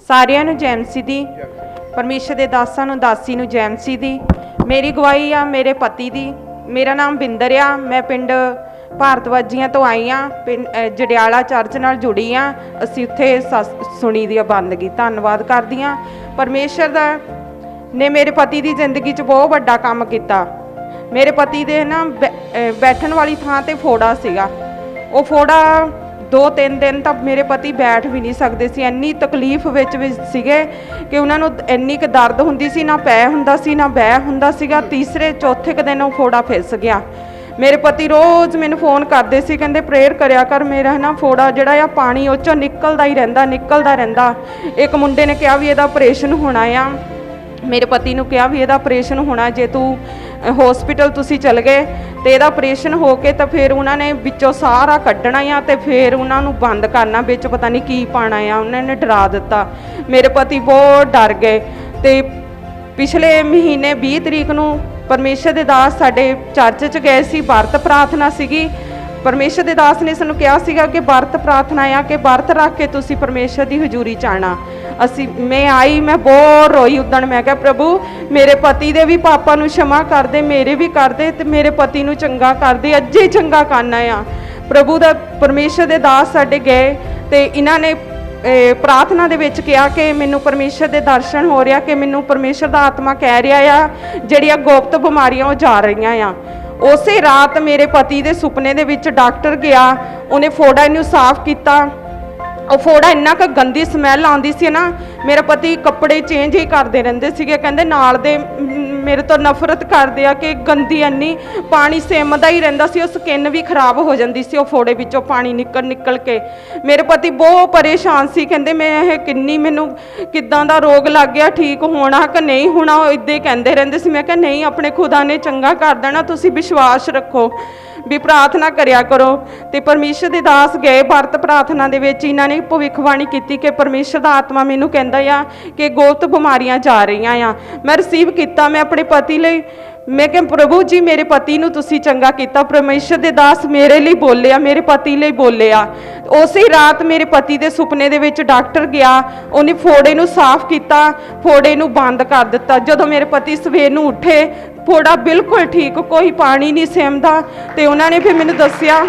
ਸਾਰਿਆਂ ਨੂੰ ਜੈ ਮਸੀਹ ਦੀ। ਪਰਮੇਸ਼ਰ ਦੇ ਦਾਸਾਂ ਨੂੰ ਦਾਸੀ ਨੂੰ ਜੈ ਮਸੀਹ ਦੀ। ਮੇਰੀ ਗਵਾਹੀ ਆ ਮੇਰੇ ਪਤੀ ਦੀ। ਮੇਰਾ ਨਾਮ ਬਿੰਦਰ ਆ। ਮੈਂ ਪਿੰਡ ਭਾਰਤਵਾਜੀਆਂ ਤੋਂ ਆਈ ਹਾਂ। ਪਿੰਡ ਜੜਿਆਲਾ ਚਰਚ ਨਾਲ ਜੁੜੀ ਹਾਂ। ਅਸੀਂ ਉੱਥੇ ਸੁਣੀ ਦੀ ਬੰਦਗੀ। ਧੰਨਵਾਦ ਕਰਦੀ ਹਾਂ ਪਰਮੇਸ਼ਰ ਦਾ ਨੇ ਮੇਰੇ ਪਤੀ ਦੀ ਜ਼ਿੰਦਗੀ 'ਚ ਬਹੁਤ ਵੱਡਾ ਕੰਮ ਕੀਤਾ। ਮੇਰੇ ਪਤੀ ਦੇ ਨਾ ਬੈਠਣ ਵਾਲੀ ਥਾਂ 'ਤੇ ਫੋੜਾ ਸੀਗਾ। ਉਹ ਫੋੜਾ 2-3 ਦਿਨ ਤਾਂ ਮੇਰੇ ਪਤੀ ਬੈਠ ਵੀ ਨਹੀਂ ਸਕਦੇ ਸੀ। ਇੰਨੀ ਤਕਲੀਫ ਵਿੱਚ ਸੀਗੇ ਕਿ ਉਹਨਾਂ ਨੂੰ ਇੰਨੀ ਕੁ ਦਰਦ ਹੁੰਦੀ ਸੀ, ਨਾ ਪੈ ਹੁੰਦਾ ਸੀ ਨਾ ਬਹਿ ਹੁੰਦਾ ਸੀਗਾ। ਤੀਸਰੇ ਚੌਥੇ ਕੁ ਦਿਨ ਉਹ ਫੋੜਾ ਫਿਸ ਗਿਆ। ਮੇਰੇ ਪਤੀ ਰੋਜ਼ ਮੈਨੂੰ ਫੋਨ ਕਰਦੇ ਸੀ, ਕਹਿੰਦੇ ਪ੍ਰੇਅਰ ਕਰਿਆ ਕਰ, ਮੇਰਾ ਨਾ ਫੋੜਾ ਜਿਹੜਾ ਆ ਪਾਣੀ ਉਹ 'ਚੋਂ ਨਿਕਲਦਾ ਹੀ ਰਹਿੰਦਾ। ਇੱਕ ਮੁੰਡੇ ਨੇ ਕਿਹਾ ਵੀ ਇਹਦਾ ਆਪਰੇਸ਼ਨ ਹੋਣਾ ਆ। ਮੇਰੇ ਪਤੀ ਨੂੰ ਕਿਹਾ ਵੀ ਇਹਦਾ ਆਪਰੇਸ਼ਨ ਹੋਣਾ, ਜੇ ਤੂੰ ਹੌਸਪੀਟਲ ਤੁਸੀਂ ਚਲ ਗਏ ਤੇ ਇਹਦਾ ਆਪਰੇਸ਼ਨ ਹੋ ਕੇ ਤਾਂ ਫਿਰ ਉਹਨਾਂ ਨੇ ਵਿੱਚੋਂ ਸਾਰਾ ਕੱਢਣਾ ਆ ਤੇ ਫਿਰ ਉਹਨਾਂ ਨੂੰ ਬੰਦ ਕਰਨਾ, ਵਿੱਚ ਪਤਾ ਨਹੀਂ ਕੀ ਪਾਣਾ ਆ। ਉਹਨਾਂ ਨੇ ਡਰਾ ਦਿੱਤਾ। ਮੇਰੇ ਪਤੀ ਬਹੁਤ ਡਰ ਗਏ ਤੇ ਪਿਛਲੇ ਮਹੀਨੇ 20 ਤਰੀਕ ਨੂੰ ਪਰਮੇਸ਼ਰ ਦੇ ਦਾਸ ਸਾਡੇ ਚਰਚ 'ਚ ਗਏ ਸੀ। ਵਰਤ ਪ੍ਰਾਰਥਨਾ ਸੀਗੀ। ਪਰਮੇਸ਼ਰ ਦੇ ਦਾਸ ਨੇ ਸਾਨੂੰ ਕਿਹਾ ਸੀਗਾ ਕਿ ਵਰਤ ਪ੍ਰਾਰਥਨਾ ਆ ਕਿ ਵਰਤ ਰੱਖ ਕੇ ਤੁਸੀਂ ਪਰਮੇਸ਼ਰ ਦੀ ਹਜ਼ੂਰੀ 'ਚ ਆਉਣਾ। ਮੈਂ ਆਈ, ਮੈਂ ਬਹੁਤ ਰੋਈ ਉਦਣ। ਮੈਂ ਕਿਹਾ ਪ੍ਰਭੂ ਮੇਰੇ ਪਤੀ ਦੇ ਵੀ ਪਾਪਾਂ ਨੂੰ क्षमा ਕਰ ਦੇ, ਮੇਰੇ ਵੀ ਕਰ ਦੇ ਤੇ ਮੇਰੇ ਪਤੀ ਨੂੰ ਚੰਗਾ ਕਰ ਦੇ, ਅੱਜੇ ਚੰਗਾ ਕਰਨਾ ਆ ਪ੍ਰਭੂ ਦਾ। ਪਰਮੇਸ਼ਰ ਦੇ ਦਾਸ ਸਾਡੇ ਗਏ ਤੇ ਇਹਨਾਂ ਨੇ ਪ੍ਰਾਰਥਨਾ ਦੇ ਵਿੱਚ ਕਿਹਾ ਕਿ ਮੈਨੂੰ ਪਰਮੇਸ਼ਰ ਦੇ ਦਰਸ਼ਨ ਹੋ ਰਿਹਾ, ਕਿ ਮੈਨੂੰ ਪਰਮੇਸ਼ਰ ਦਾ ਆਤਮਾ ਕਹਿ ਰਿਹਾ ਆ ਜਿਹੜੀਆਂ ਗੁਪਤ ਬਿਮਾਰੀਆਂ ਉਹ ਜਾ ਰਹੀਆਂ ਆ। ਉਸੇ ਰਾਤ ਮੇਰੇ ਪਤੀ ਦੇ ਸੁਪਨੇ ਦੇ ਵਿੱਚ ਡਾਕਟਰ ਗਿਆ। ਉਹਨੇ ਫੋੜਾ ਨੂੰ ਸਾਫ਼ ਕੀਤਾ। ਉਹ ਫੋੜਾ ਇੰਨਾ ਕੁ ਗੰਦੀ ਸਮੈਲ ਆਉਂਦੀ ਸੀ ਨਾ, ਮੇਰਾ ਪਤੀ ਕੱਪੜੇ ਚੇਂਜ ਹੀ ਕਰਦੇ ਰਹਿੰਦੇ ਸੀਗੇ। ਕਹਿੰਦੇ ਨਾਲ ਦੇ ਮੇਰੇ ਤੋਂ ਨਫ਼ਰਤ ਕਰਦੇ ਆ ਕਿ ਗੰਦੀ ਇੰਨੀ, ਪਾਣੀ ਸਿਮਦਾ ਹੀ ਰਹਿੰਦਾ ਸੀ। ਉਹ ਸਕਿਨ ਵੀ ਖਰਾਬ ਹੋ ਜਾਂਦੀ ਸੀ ਉਹ ਫੋੜੇ ਵਿੱਚੋਂ ਪਾਣੀ ਨਿਕਲ ਕੇ। ਮੇਰੇ ਪਤੀ ਬਹੁਤ ਪਰੇਸ਼ਾਨ ਸੀ। ਕਹਿੰਦੇ ਮੈਂ ਇਹ ਮੈਨੂੰ ਕਿੱਦਾਂ ਦਾ ਰੋਗ ਲੱਗ ਗਿਆ, ਠੀਕ ਹੋਣਾ ਕਿ ਨਹੀਂ ਹੋਣਾ, ਉਹ ਇੱਦਾਂ ਹੀ ਕਹਿੰਦੇ ਰਹਿੰਦੇ ਸੀ। ਮੈਂ ਕਿਹਾ ਨਹੀਂ, ਆਪਣੇ ਖੁਦਾ ਨੇ ਚੰਗਾ ਕਰ ਦੇਣਾ, ਤੁਸੀਂ ਵਿਸ਼ਵਾਸ ਰੱਖੋ ਵੀ ਪ੍ਰਾਰਥਨਾ ਕਰਿਆ ਕਰੋ। ਤੇ ਪਰਮੇਸ਼ਰ ਦੇ ਦਾਸ ਗਏ ਵਰਤ ਪ੍ਰਾਰਥਨਾ ਦੇ ਵਿੱਚ। ਇਹਨਾਂ ਨੇ ਭਵਿੱਖਬਾਣੀ ਕੀਤੀ ਕਿ ਪਰਮੇਸ਼ਰ ਦਾ ਆਤਮਾ ਮੈਨੂੰ ਕਹਿੰਦਾ ਆ ਕਿ ਗੁਪਤ ਬਿਮਾਰੀਆਂ ਜਾ ਰਹੀਆਂ ਆ। ਮੈਂ ਰਿਸੀਵ ਕੀਤਾ। ਮੈਂ ਆਪਣੇ ਪਤੀ ਲਈ ਮੈਂ ਕਿਹਾ ਪ੍ਰਭੂ ਜੀ ਮੇਰੇ ਪਤੀ ਨੂੰ ਤੁਸੀਂ ਚੰਗਾ ਕੀਤਾ। ਪਰਮੇਸ਼ਰ ਦੇ ਦਾਸ ਮੇਰੇ ਲਈ ਬੋਲਿਆ, ਮੇਰੇ ਪਤੀ ਲਈ ਬੋਲਿਆ। ਉਸੇ ਰਾਤ ਮੇਰੇ ਪਤੀ ਦੇ ਸੁਪਨੇ ਦੇ ਵਿੱਚ ਡਾਕਟਰ ਗਿਆ। ਉਹਨੇ ਫੋੜੇ ਨੂੰ ਸਾਫ਼ ਕੀਤਾ, ਫੋੜੇ ਨੂੰ ਬੰਦ ਕਰ ਦਿੱਤਾ। ਜਦੋਂ ਮੇਰੇ ਪਤੀ ਸਵੇਰ ਨੂੰ ਉੱਠੇ ਫੋੜਾ ਬਿਲਕੁਲ ਠੀਕ, ਕੋਈ ਪਾਣੀ ਨਹੀਂ ਸਿਮਦਾ। ਤੇ ਉਹਨਾਂ ਨੇ ਫਿਰ ਮੈਨੂੰ ਦੱਸਿਆ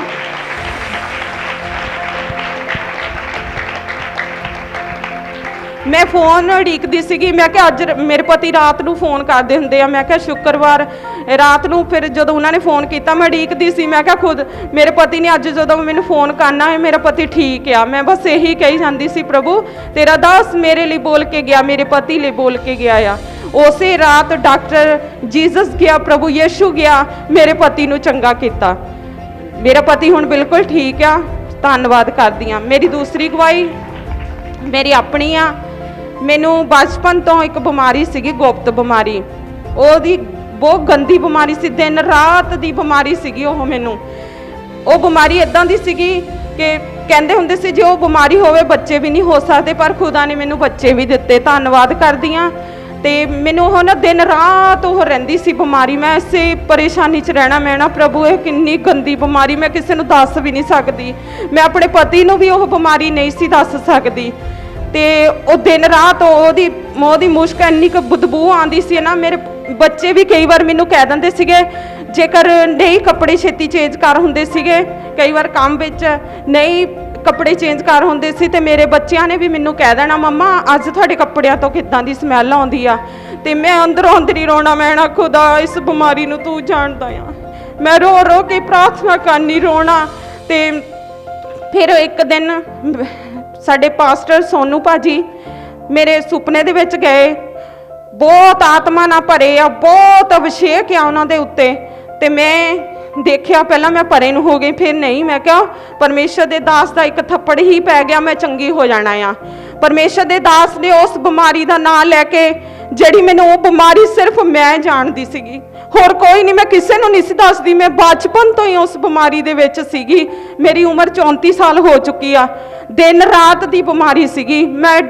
ਮੈਂ ਫੋਨ ਉਡੀਕਦੀ ਸੀਗੀ। ਮੈਂ ਕਿਹਾ ਅੱਜ ਮੇਰੇ ਪਤੀ ਰਾਤ ਨੂੰ ਫੋਨ ਕਰਦੇ ਹੁੰਦੇ ਆ। ਮੈਂ ਕਿਹਾ ਸ਼ੁੱਕਰਵਾਰ ਰਾਤ ਨੂੰ ਫਿਰ ਜਦੋਂ ਉਹਨਾਂ ਨੇ ਫੋਨ ਕੀਤਾ ਮੈਂ ਉਡੀਕਦੀ ਸੀ। ਮੈਂ ਕਿਹਾ ਖੁਦ ਮੇਰੇ ਪਤੀ ਨੇ ਅੱਜ ਜਦੋਂ ਮੈਨੂੰ ਫੋਨ ਕਰਨਾ ਹੈ ਮੇਰਾ ਪਤੀ ਠੀਕ ਆ। ਮੈਂ ਬਸ ਇਹੀ ਕਹੀ ਜਾਂਦੀ ਸੀ ਪ੍ਰਭੂ ਤੇਰਾ ਦਾਸ ਮੇਰੇ ਲਈ ਬੋਲ ਕੇ ਗਿਆ, ਮੇਰੇ ਪਤੀ ਲਈ ਬੋਲ ਕੇ ਗਿਆ ਆ। ਉਸੇ ਰਾਤ ਡਾਕਟਰ ਜੀਸਸ ਗਿਆ, ਪ੍ਰਭੂ ਯਿਸੂ ਗਿਆ, ਮੇਰੇ ਪਤੀ ਨੂੰ ਚੰਗਾ ਕੀਤਾ। ਮੇਰਾ ਪਤੀ ਹੁਣ ਬਿਲਕੁਲ ਠੀਕ ਆ। ਧੰਨਵਾਦ ਕਰਦੀ ਹਾਂ। ਮੇਰੀ ਦੂਸਰੀ ਗਵਾਹੀ ਮੇਰੀ ਆਪਣੀ ਆ। ਮੈਨੂੰ ਬਚਪਨ ਤੋਂ ਇੱਕ ਬਿਮਾਰੀ ਸੀਗੀ, ਗੁਪਤ ਬਿਮਾਰੀ। ਉਹਦੀ ਬਹੁਤ ਗੰਦੀ ਬਿਮਾਰੀ ਸੀ, ਦਿਨ ਰਾਤ ਦੀ ਬਿਮਾਰੀ ਸੀਗੀ ਉਹ ਮੈਨੂੰ। ਉਹ ਬਿਮਾਰੀ ਇੱਦਾਂ ਦੀ ਸੀਗੀ ਕਿ ਕਹਿੰਦੇ ਹੁੰਦੇ ਸੀ ਜੇ ਉਹ ਬਿਮਾਰੀ ਹੋਵੇ ਬੱਚੇ ਵੀ ਨਹੀਂ ਹੋ ਸਕਦੇ, ਪਰ ਖੁਦਾ ਨੇ ਮੈਨੂੰ ਬੱਚੇ ਵੀ ਦਿੱਤੇ। ਧੰਨਵਾਦ ਕਰਦੀ ਹਾਂ। ਤੇ ਮੈਨੂੰ ਉਹ ਨਾ ਦਿਨ ਰਾਤ ਉਹ ਰਹਿੰਦੀ ਸੀ ਬਿਮਾਰੀ। ਮੈਂ ਇਸੇ ਪਰੇਸ਼ਾਨੀ 'ਚ ਰਹਿਣਾ। ਮੈਂ ਨਾ ਪ੍ਰਭੂ ਇਹ ਕਿੰਨੀ ਗੰਦੀ ਬਿਮਾਰੀ, ਮੈਂ ਕਿਸੇ ਨੂੰ ਦੱਸ ਵੀ ਨਹੀਂ ਸਕਦੀ। ਮੈਂ ਆਪਣੇ ਪਤੀ ਨੂੰ ਵੀ ਉਹ ਬਿਮਾਰੀ ਨਹੀਂ ਸੀ ਦੱਸ ਸਕਦੀ। ਤੇ ਉਹ ਦਿਨ ਰਾਤ ਉਹਦੀ ਮੁਸ਼ਕ ਇੰਨੀ ਕੁ ਬਦਬੂ ਆਉਂਦੀ ਸੀ ਨਾ। ਮੇਰੇ ਬੱਚੇ ਵੀ ਕਈ ਵਾਰ ਮੈਨੂੰ ਕਹਿ ਦਿੰਦੇ ਸੀਗੇ ਜੇਕਰ ਨਹੀਂ ਕੱਪੜੇ ਛੇਤੀ ਚੇਂਜ ਕਰ ਹੁੰਦੇ ਸੀਗੇ, ਕਈ ਵਾਰ ਕੰਮ ਵਿੱਚ ਨਹੀਂ ਕੱਪੜੇ ਚੇਂਜ ਕਰ ਹੁੰਦੇ ਸੀ ਤੇ ਮੇਰੇ ਬੱਚਿਆਂ ਨੇ ਵੀ ਮੈਨੂੰ ਕਹਿ ਦੇਣਾ ਮੰਮਾ ਅੱਜ ਤੁਹਾਡੇ ਕੱਪੜਿਆਂ ਤੋਂ ਕਿੱਦਾਂ ਦੀ ਸਮੈਲ ਆਉਂਦੀ ਆ। ਤੇ ਮੈਂ ਅੰਦਰੋਂ ਅੰਦਰੀ ਰੋਣਾ। ਮੈਂ ਨਾ ਖੁਦਾ ਇਸ ਬਿਮਾਰੀ ਨੂੰ ਤੂੰ ਜਾਣਦਾ ਆ। ਮੈਂ ਰੋ ਰੋ ਕੇ ਪ੍ਰਾਰਥਨਾ ਕਰਨੀ, ਰੋਣਾ। ਤੇ ਫਿਰ ਇੱਕ ਦਿਨ ਸਾਡੇ ਪਾਸਟਰ ਸੋਨੂ ਭਾਜੀ ਮੇਰੇ ਸੁਪਨੇ ਦੇ ਵਿੱਚ ਗਏ। ਬਹੁਤ ਆਤਮਾ ਨਾਲ ਭਰੇ ਆ, ਬਹੁਤ ਅਭਿਸ਼ੇਕ ਆ ਉਹਨਾਂ ਦੇ ਉੱਤੇ। ਤੇ ਮੈਂ ਦੇਖਿਆ, ਪਹਿਲਾਂ ਮੈਂ ਪਰੇ ਨੂੰ ਹੋ ਗਈ, ਫਿਰ ਨਹੀਂ। ਮੈਂ ਕਿਹਾ ਪਰਮੇਸ਼ਰ ਦੇ ਦਾਸ ਦਾ ਇੱਕ ਥੱਪੜ ਹੀ ਪੈ ਗਿਆ, ਮੈਂ ਚੰਗੀ ਹੋ ਜਾਣਾ ਆ। ਪਰਮੇਸ਼ਰ ਦੇ ਦਾਸ ਨੇ ਉਸ ਬਿਮਾਰੀ ਦਾ ਨਾਂ ਲੈ ਕੇ, ਜਿਹੜੀ ਮੈਨੂੰ ਉਹ ਬਿਮਾਰੀ ਸਿਰਫ ਮੈਂ ਜਾਣਦੀ ਸੀਗੀ, ਹੋਰ ਕੋਈ ਨਹੀਂ, ਮੈਂ ਕਿਸੇ ਨੂੰ ਨਹੀਂ ਸੀ ਦੱਸਦੀ। ਮੈਂ ਬਚਪਨ ਤੋਂ ਹੀ ਉਸ ਬਿਮਾਰੀ ਦੇ ਵਿੱਚ ਸੀਗੀ। ਮੇਰੀ ਉਮਰ 34 ਸਾਲ ਹੋ ਚੁੱਕੀ ਆ। ਦਿਨ ਰਾਤ ਦੀ ਬਿਮਾਰੀ ਸੀਗੀ। ਮੈਂ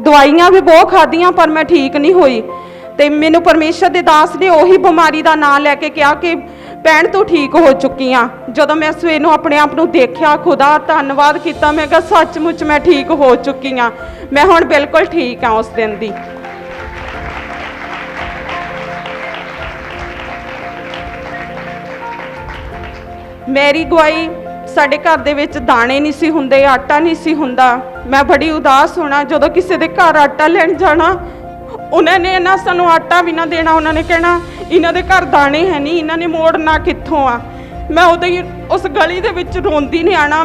ਦਵਾਈਆਂ ਵੀ ਬਹੁਤ ਖਾਧੀਆਂ ਪਰ ਮੈਂ ਠੀਕ ਨਹੀਂ ਹੋਈ। ਤੇ ਮੈਨੂੰ ਪਰਮੇਸ਼ਰ ਦੇ ਦਾਸ ਨੇ ਉਹੀ ਬਿਮਾਰੀ ਦਾ ਨਾਂ ਲੈ ਕੇ ਕਿਹਾ ਕਿ ਭੈਣ ਤੂੰ ਠੀਕ ਹੋ ਚੁੱਕੀ ਆ। ਜਦੋਂ ਮੈਂ ਸਵੇਰ ਨੂੰ ਆਪਣੇ ਆਪ ਨੂੰ ਦੇਖਿਆ, ਖੁਦਾ ਧੰਨਵਾਦ ਕੀਤਾ, ਮੈਂ ਕਿਹਾ ਸੱਚਮੁੱਚ ਮੈਂ ਠੀਕ ਹੋ ਚੁੱਕੀ ਆ, ਮੈਂ ਹੁਣ ਬਿਲਕੁਲ ਠੀਕ ਆ। ਉਸ ਦਿਨ ਦੀ ਮੇਰੀ ਗਵਾਹੀ, ਸਾਡੇ ਘਰ ਦੇ ਵਿੱਚ ਦਾਣੇ ਨਹੀਂ ਸੀ ਹੁੰਦੇ, ਆਟਾ ਨਹੀਂ ਸੀ ਹੁੰਦਾ। ਮੈਂ ਬੜੀ ਉਦਾਸ ਹੋਣਾ ਜਦੋਂ ਕਿਸੇ ਦੇ ਘਰ ਆਟਾ ਲੈਣ ਜਾਣਾ, ਉਹਨਾਂ ਨੇ ਨਾ ਸਾਨੂੰ ਆਟਾ ਵੀ ਨਾ ਦੇਣਾ, ਉਹਨਾਂ ਨੇ ਕਹਿਣਾ ਇਹਨਾਂ ਦੇ ਘਰ ਦਾਣੇ ਹੈ ਨਹੀਂ, ਇਹਨਾਂ ਨੇ ਮੋੜਨਾ ਕਿੱਥੋਂ ਆ। ਮੈਂ ਉਦੋਂ ਹੀ ਉਸ ਗਲੀ ਦੇ ਵਿੱਚ ਰੋਂਦੀ ਨਹੀਂ ਆਣਾ,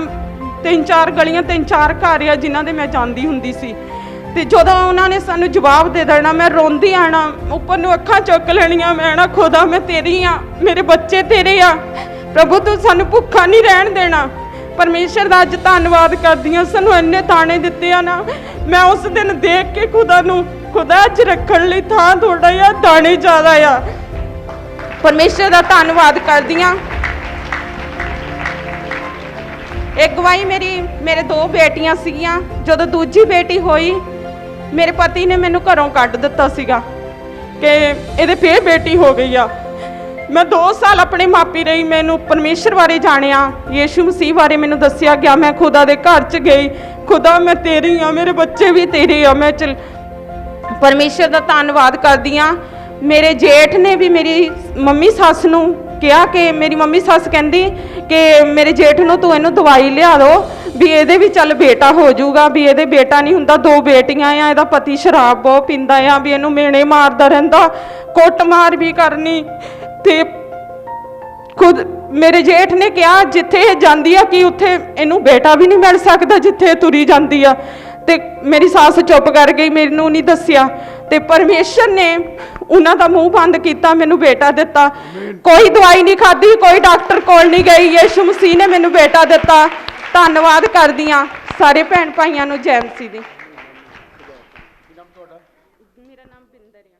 3-4 ਗਲੀਆਂ 3-4 ਘਰ ਆ ਜਿਨ੍ਹਾਂ ਦੇ ਮੈਂ ਜਾਂਦੀ ਹੁੰਦੀ ਸੀ, ਤੇ ਜਦੋਂ ਉਹਨਾਂ ਨੇ ਸਾਨੂੰ ਜਵਾਬ ਦੇ ਦੇਣਾ ਮੈਂ ਰੋਂਦੀ ਆਣਾ, ਉੱਪਰ ਨੂੰ ਅੱਖਾਂ ਚੁੱਕ ਲੈਣੀਆਂ, ਮੈਂ ਨਾ ਖੁਦਾ ਮੈਂ ਤੇਰੀ ਆ, ਮੇਰੇ ਬੱਚੇ ਤੇਰੇ ਆ, ਪ੍ਰਭੂ ਤੂੰ ਸਾਨੂੰ ਭੁੱਖਾ ਨਹੀਂ ਰਹਿਣ ਦੇਣਾ। ਪਰਮੇਸ਼ਰ ਦਾ ਅੱਜ ਧੰਨਵਾਦ ਕਰਦੀ ਹਾਂ, ਸਾਨੂੰ ਇੰਨੇ ਦਾਣੇ ਦਿੱਤੇ ਆ ਨਾ। ਮੈਂ ਉਸ ਦਿਨ ਦੇਖ ਕੇ ਖੁਦਾ ਨੂੰ, ਖੁਦਾ ਅੱਜ ਰੱਖਣ ਲਈ ਥਾਂ ਥੋੜਾ ਆ, ਦਾਣੇ ਜ਼ਿਆਦਾ ਆ। ਪਰਮੇਸ਼ਰ ਦਾ ਧੰਨਵਾਦ ਕਰਦੀ ਹਾਂ। ਇੱਕ ਗਵਾਹੀ ਮੇਰੇ 2 ਬੇਟੀਆਂ ਸੀਗੀਆਂ। ਜਦੋਂ ਦੂਜੀ ਬੇਟੀ ਹੋਈ, ਮੇਰੇ ਪਤੀ ਨੇ ਮੈਨੂੰ ਘਰੋਂ ਕੱਢ ਦਿੱਤਾ ਸੀਗਾ ਕਿ ਇਹਦੇ ਫੇਰ ਬੇਟੀ ਹੋ ਗਈ ਆ। ਮੈਂ 2 ਸਾਲ ਆਪਣੇ ਮਾਪੀ ਰਹੀ, ਮੈਨੂੰ ਪਰਮੇਸ਼ਰ ਬਾਰੇ ਜਾਣਿਆ, ਯੀਸ਼ੂ ਮਸੀਹ ਬਾਰੇ ਮੈਨੂੰ ਦੱਸਿਆ ਗਿਆ। ਮੈਂ ਖੁਦਾ ਦੇ ਘਰ 'ਚ ਗਈ, ਖੁਦਾ ਮੈਂ ਤੇਰੀ ਆ, ਮੇਰੇ ਬੱਚੇ ਵੀ ਤੇਰੇ ਆ। ਮੈਂ ਪਰਮੇਸ਼ਰ ਦਾ ਧੰਨਵਾਦ ਕਰਦੀ ਹਾਂ। ਮੇਰੇ ਜੇਠ ਨੇ ਵੀ ਮੇਰੀ ਮੰਮੀ ਸੱਸ ਨੂੰ ਕਿਹਾ ਕਿ ਮੇਰੀ ਮੰਮੀ ਸੱਸ ਕਹਿੰਦੀ ਕਿ ਮੇਰੇ ਜੇਠ ਨੂੰ ਤੂੰ ਇਹਨੂੰ ਦਵਾਈ ਲਿਆ ਦੋ ਵੀ ਇਹਦੇ ਵੀ ਚੱਲ ਬੇਟਾ ਹੋ ਜਾਊਗਾ, ਵੀ ਇਹਦੇ ਬੇਟਾ ਨਹੀਂ ਹੁੰਦਾ, 2 ਬੇਟੀਆਂ ਆ, ਇਹਦਾ ਪਤੀ ਸ਼ਰਾਬ ਬਹੁਤ ਪੀਂਦਾ ਆ, ਵੀ ਇਹਨੂੰ ਮੇਣੇ ਮਾਰਦਾ ਰਹਿੰਦਾ, ਕੁੱਟਮਾਰ ਵੀ ਕਰਨੀ। ਤੇ ਖੁਦ ਮੇਰੇ ਜੇਠ ਨੇ ਕਿਹਾ ਜਿੱਥੇ ਇਹ ਜਾਂਦੀ ਆ ਕਿ ਉੱਥੇ ਇਹਨੂੰ ਬੇਟਾ ਵੀ ਨਹੀਂ ਮਿਲ ਸਕਦਾ ਜਿੱਥੇ ਇਹ ਤੁਰੀ ਜਾਂਦੀ ਆ। ਤੇ ਮੇਰੀ ਸੱਸ ਚੁੱਪ ਕਰ ਗਈ, ਮੈਨੂੰ ਨਹੀਂ ਦੱਸਿਆ, ਤੇ ਪਰਮੇਸ਼ਰ ਨੇ ਉਹਨਾਂ ਦਾ ਮੂੰਹ ਬੰਦ ਕੀਤਾ, ਮੈਨੂੰ ਬੇਟਾ ਦਿੱਤਾ। ਕੋਈ ਦਵਾਈ ਨਹੀਂ ਖਾਧੀ, ਕੋਈ ਡਾਕਟਰ ਕੋਲ ਨਹੀਂ ਗਈ, ਯੀਸ਼ੂ ਮਸੀਹ ਨੇ ਮੈਨੂੰ ਬੇਟਾ ਦਿੱਤਾ। ਧੰਨਵਾਦ ਕਰਦੀ ਹਾਂ ਸਾਰੇ ਭੈਣ ਭਾਈਆਂ ਨੂੰ, ਜੈ ਮਸੀਹ ਦੀ। ਮੇਰਾ ਨਾਮ ਬਿੰਦਰ ਆ।